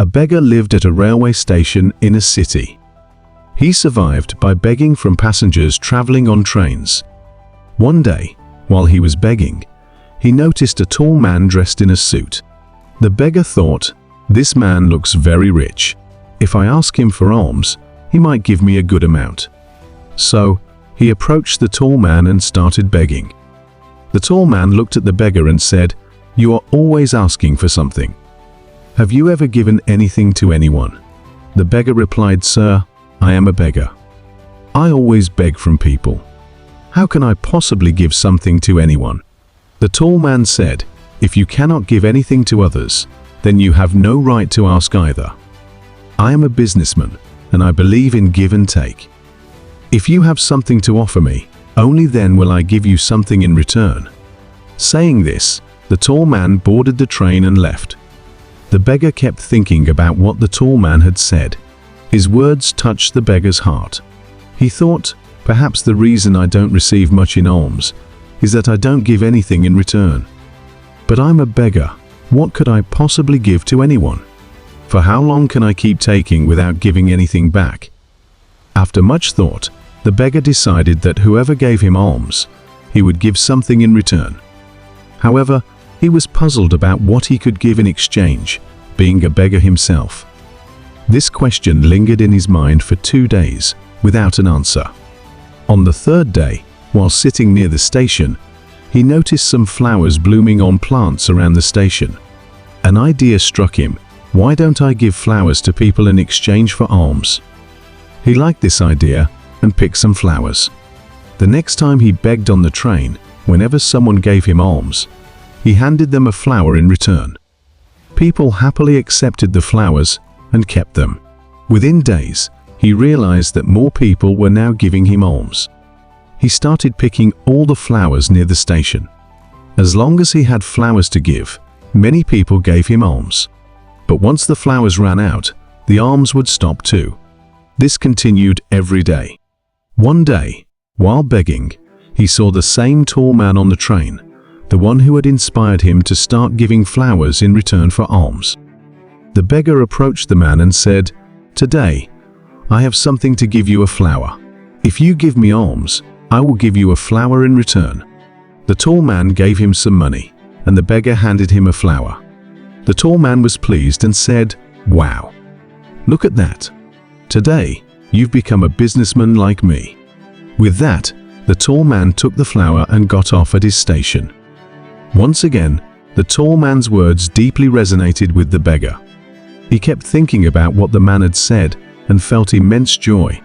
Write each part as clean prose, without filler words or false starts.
A beggar lived at a railway station in a city. He survived by begging from passengers traveling on trains. One day, while he was begging, he noticed a tall man dressed in a suit. The beggar thought, "This man looks very rich. If I ask him for alms, he might give me a good amount." So, he approached the tall man and started begging. The tall man looked at the beggar and said, "You are always asking for something. Have you ever given anything to anyone?" The beggar replied, "Sir, I am a beggar. I always beg from people. How can I possibly give something to anyone?" The tall man said, "If you cannot give anything to others, then you have no right to ask either. I am a businessman, and I believe in give and take. If you have something to offer me, only then will I give you something in return." Saying this, the tall man boarded the train and left. The beggar kept thinking about what the tall man had said. His words touched the beggar's heart. He thought, perhaps the reason I don't receive much in alms is that I don't give anything in return. But I'm a beggar. What could I possibly give to anyone? For how long can I keep taking without giving anything back? After much thought, the beggar decided that whoever gave him alms, he would give something in return. However, he was puzzled about what he could give in exchange, being a beggar himself. This question lingered in his mind for 2 days, without an answer. On the third day, while sitting near the station, he noticed some flowers blooming on plants around the station. An idea struck him. Why don't I give flowers to people in exchange for alms? He liked this idea and picked some flowers. The next time he begged on the train, whenever someone gave him alms, he handed them a flower in return. People happily accepted the flowers and kept them. Within days, he realized that more people were now giving him alms. He started picking all the flowers near the station. As long as he had flowers to give, many people gave him alms. But once the flowers ran out, the alms would stop too. This continued every day. One day, while begging, he saw the same tall man on the train, the one who had inspired him to start giving flowers in return for alms. The beggar approached the man and said, "Today, I have something to give you, a flower. If you give me alms, I will give you a flower in return." The tall man gave him some money, and the beggar handed him a flower. The tall man was pleased and said, "Wow, look at that. Today, you've become a businessman like me." With that, the tall man took the flower and got off at his station. Once again, the tall man's words deeply resonated with the beggar. He kept thinking about what the man had said and felt immense joy.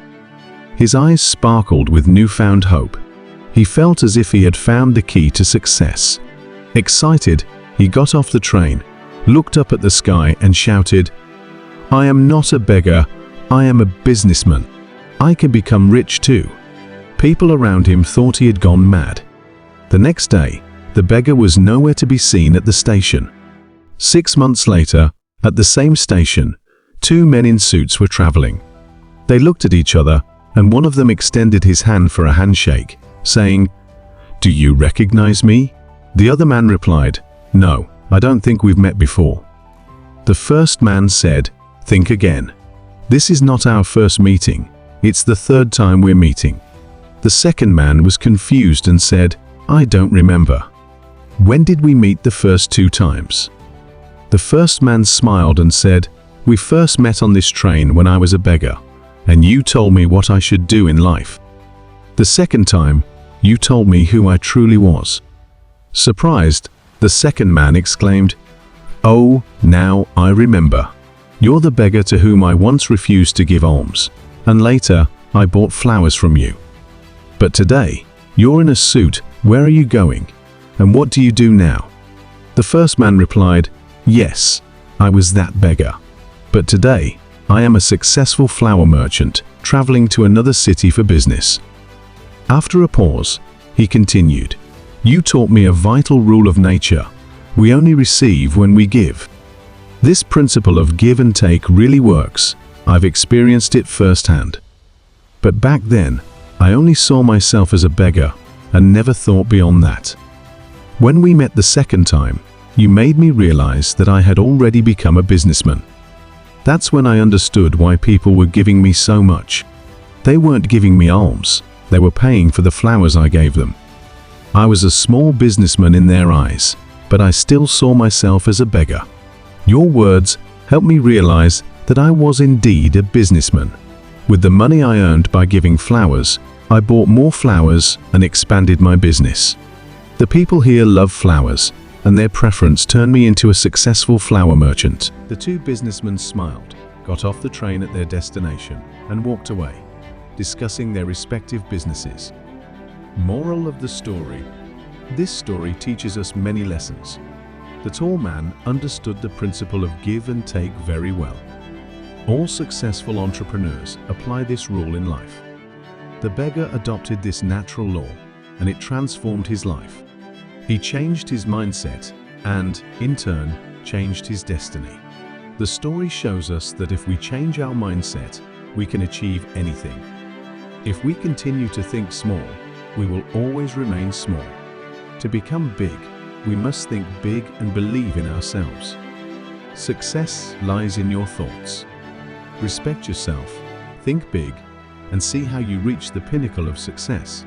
His eyes sparkled with newfound hope. He felt as if he had found the key to success. Excited, he got off the train, looked up at the sky and shouted, "I am not a beggar, I am a businessman. I can become rich too." People around him thought he had gone mad. The next day, the beggar was nowhere to be seen at the station. 6 months later, at the same station, 2 men in suits were traveling. They looked at each other, and one of them extended his hand for a handshake, saying, "Do you recognize me?" The other man replied, "No, I don't think we've met before." The first man said, "Think again. This is not our first meeting. It's the 3rd time we're meeting." The second man was confused and said, "I don't remember. When did we meet the first 2 times?" The first man smiled and said, "We first met on this train when I was a beggar, and you told me what I should do in life. The second time, you told me who I truly was." Surprised, the second man exclaimed, "Oh, now I remember. You're the beggar to whom I once refused to give alms, and later I bought flowers from you. But today, you're in a suit. Where are you going? And what do you do now?" The first man replied, "Yes, I was that beggar. But today, I am a successful flower merchant traveling to another city for business." After a pause, he continued, "You taught me a vital rule of nature. We only receive when we give. This principle of give and take really works. I've experienced it firsthand. But back then, I only saw myself as a beggar and never thought beyond that. When we met the second time, you made me realize that I had already become a businessman. That's when I understood why people were giving me so much. They weren't giving me alms, they were paying for the flowers I gave them. I was a small businessman in their eyes, but I still saw myself as a beggar. Your words helped me realize that I was indeed a businessman. With the money I earned by giving flowers, I bought more flowers and expanded my business. The people here love flowers, and their preference turned me into a successful flower merchant. The two businessmen smiled, got off the train at their destination, and walked away, discussing their respective businesses. Moral of the story: this story teaches us many lessons. The tall man understood the principle of give and take very well. All successful entrepreneurs apply this rule in life. The beggar adopted this natural law, and it transformed his life. He changed his mindset and, in turn, changed his destiny. The story shows us that if we change our mindset, we can achieve anything. If we continue to think small, we will always remain small. To become big, we must think big and believe in ourselves. Success lies in your thoughts. Respect yourself, think big, and see how you reach the pinnacle of success.